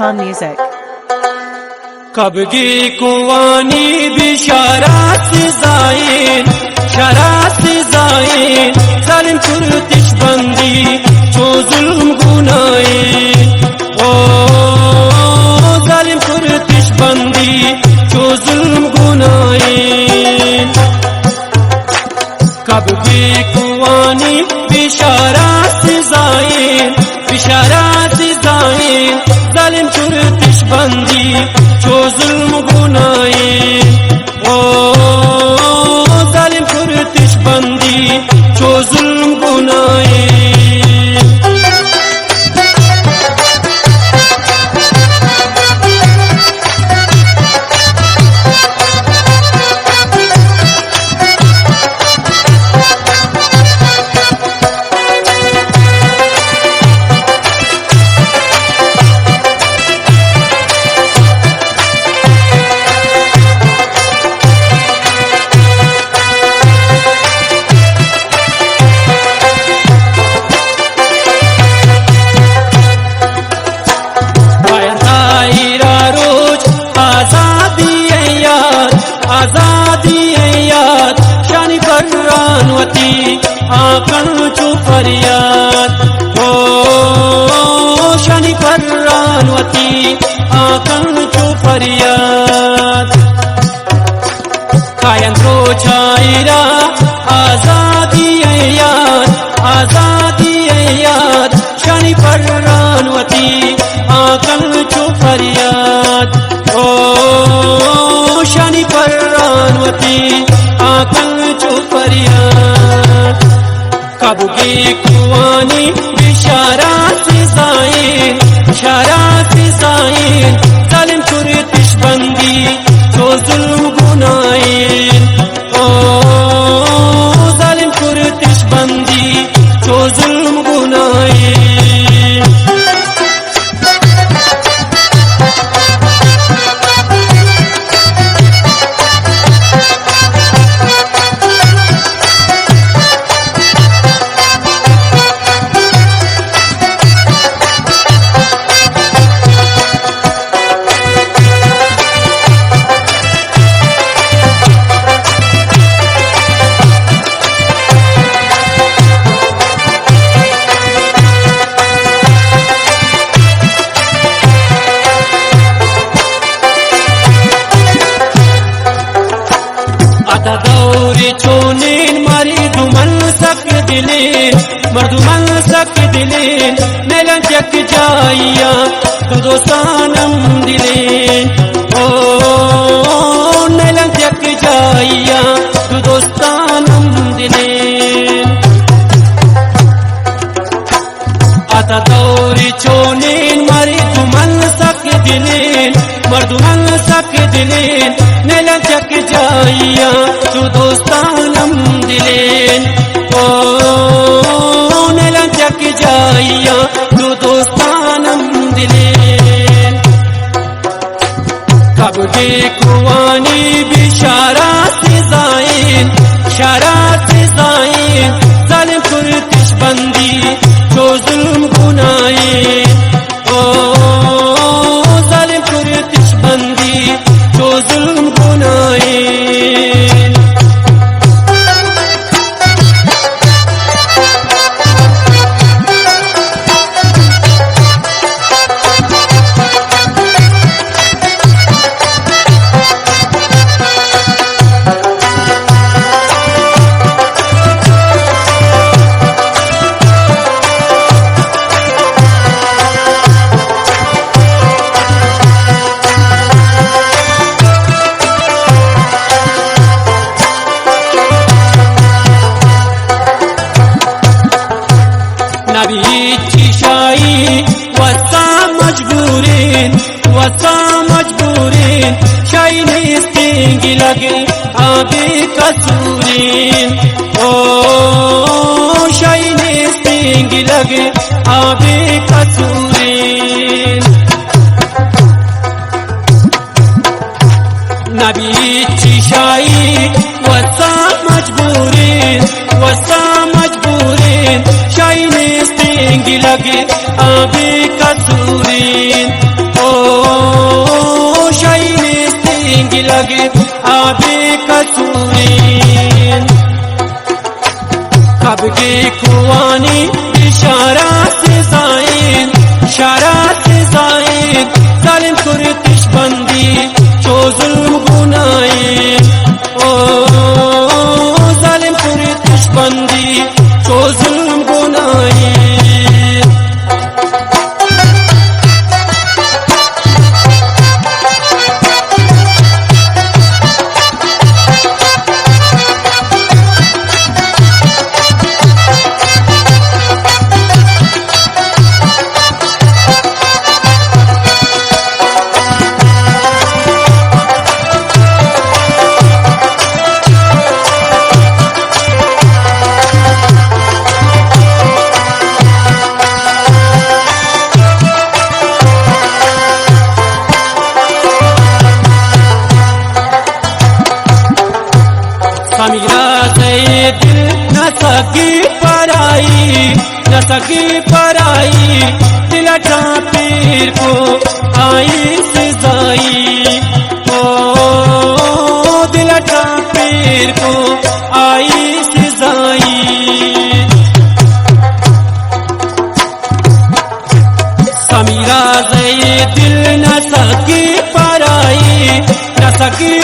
Khan Music. कबगी कुवानी बिशारात जाइन शरात जाइन जालिम कुर्तिश बंदी जो जुल्म गुनाए ओ जालिम कुर्तिश बंदी जो जुल्म गुनाए कबगी कुवानी बिशारात जाइन जालिम कुर्तिश बंदी जो जुल्म गुनाए ओ जालिम कुर्तिश बंदी जो जुल्म गुनाए आजादी याद शानी बर्रानवती आकन चु फरियाद ओ शानी बर्रानवती आकन चु फरियाद कायन रो छायरा आजादी याद शानी बर्रानवती आकन चु फरियाद ओ शानी बर्रानवती आकन चु फरियाद कबगी कुवानी बिशारात जाइन जालिम कुर्तिश बंदी जो जुल्म गुनाए ओ जालिम कुर्तिश बंदी जो जुल्म गुनाए चोनेन मारी दुमन सक दिलेन मर्दुमन सक दिलेन मेला जग जाइया तू दोस्तानम दिलेन ओ मेला जग जाइया तू दोस्तानम दिलेन आता दौरी चोनेन मारी दुमन सक दिलेन मर्दुमन सक दिलेन मेला जग जाइया तू दोस्तानम दिलेन ओ नेला जग जाइया तू दोस्तानम दिलेन कबगी कुवानी बिशारात जाइन जालिम कुर्तिश बंदी जो जुल्म गुनाए ओ जालिम कुर्तिश बंदी जो जुल्म गुनाए मजबूरीन शाइनी स्टिंगी लगे आगे कसूरीन ओ शाइनी स्टिंगी लगे आगे कसूरीन नबी चिशाई वसा मजबूरीन शाइनी स्टिंगी लगे आगे कसूरीन ओ महंगी लगे आबे कसूरीन। कब के खुआनी इशारा से जाइन, इशारा से जाइन, जालिम कुर्तिश बंदी जो जुल्म गुनाए। ओ जालिम कुर्तिश बंदी जो जुल्म गुनाए। समीरा से दिल न सकी पराई, न सकी पराई, दिल पीर को आई सजाई। ओ दिल पीर को आई सजाई। समीरा से दिल न सकी पराई, न सकी